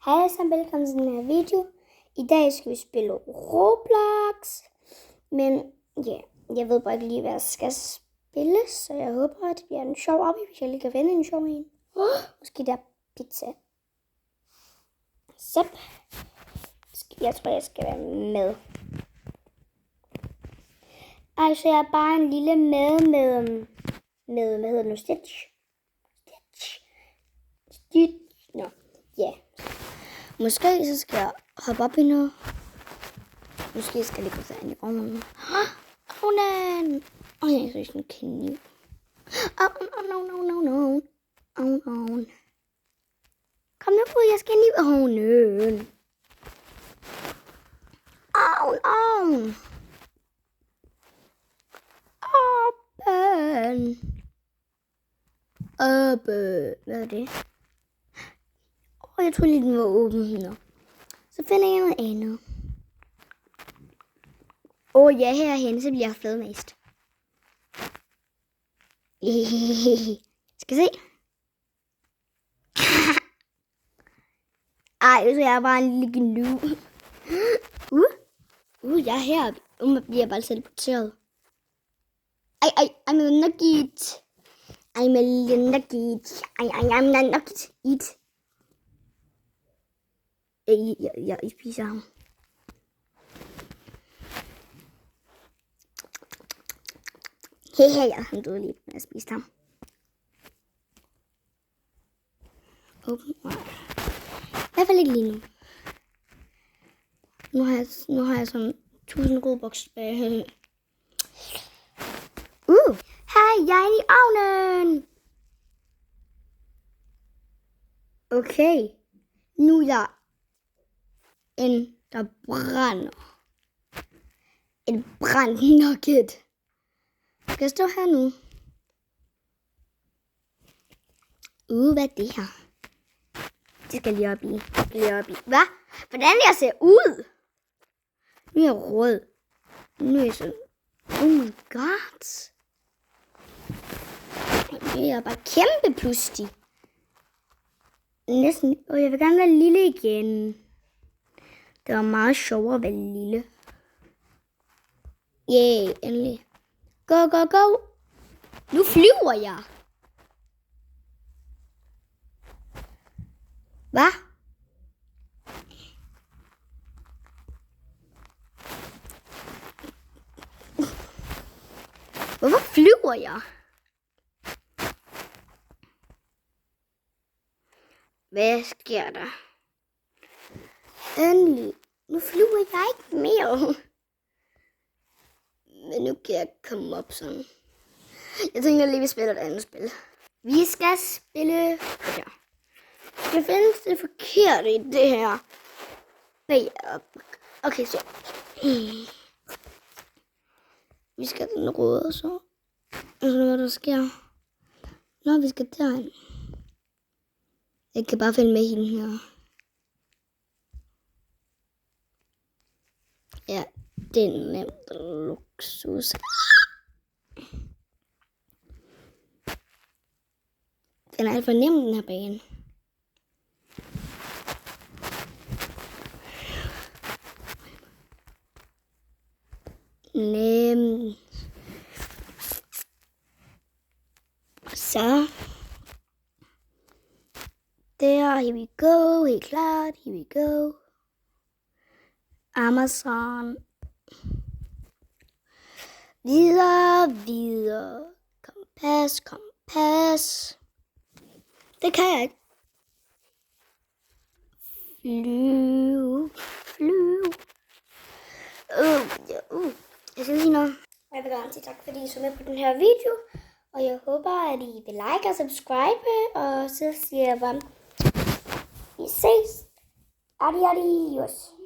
Hej alle velkommen til den her video. I dag skal vi spille Roblox. Men ja, jeg ved bare ikke lige, hvad jeg skal spille. Så jeg håber, at det bliver en sjov op, hvis jeg lige kan vinde en sjov en. Måske der pizza. Så jeg tror, jeg skal være med. Altså, jeg er bare en lille med hvad hedder det nu? Stitch. Nå, ja. Måske så skal jeg hoppe op i noget. Måske skal jeg lige gå ind i ovnen. Ovnen! Jeg synes en kniv. No. Ovnen. Kom nu ud, jeg skal ind i ovnen. Ovn. Åben. Hvad er det? Jeg tror lige, den var åben. Nå. Så finder jeg noget andet. Ja, herhen, så bliver jeg flodmast. Skal se. Så jeg er bare en lille gnu. Jeg er heroppe. Jeg bliver bare teleporteret. I'm a nugget. I'm a little nugget. I'm a nugget. Eat. Jeg spiser ham. Han døde lige, når jeg spiste ham. Åben. I hvert fald ikke lige nu. Nu har jeg sådan 1000 Robux tilbage. Hej, jeg er inde i ovnen. Okay. Nu er jeg en, der brænder. En brændt nugget. Skal jeg stå her nu? Hvad er det her? Det skal lige op i. Hvad? Hvordan jeg ser ud? Nu er jeg rød. Nu er jeg sådan. Oh my god. Nu er jeg bare kæmpe pludselig. Næsten. Jeg vil gerne være lille igen. Det var meget sjovere at være lille. Endelig. Go. Nu flyver jeg. Hvad? Hvorfor flyver jeg? Hvad sker der? Endelig. Nu flyver jeg ikke mere. Men nu kan jeg komme op sådan. Jeg tænker lige, vi spiller et andet spil. Vi skal spille her. Jeg finder det forkerte i det her. Okay, så. Vi skal den røde, så. Hvad der sker. Nå, vi skal derind. Jeg kan bare følge med hende her. Ja, det er nemt luksus. Den er alt for nem, den her bane. Nemt. Så. Der, here we go. Helt klart, here we go. Amazon. Videre. Kompas. Det kan jeg ikke. Flyv. Jeg skal sige noget. Jeg vil gerne sige tak, fordi I så med på den her video. Og jeg håber, at I vil like og subscribe. Og så siger jeg bare, vi ses. Adios.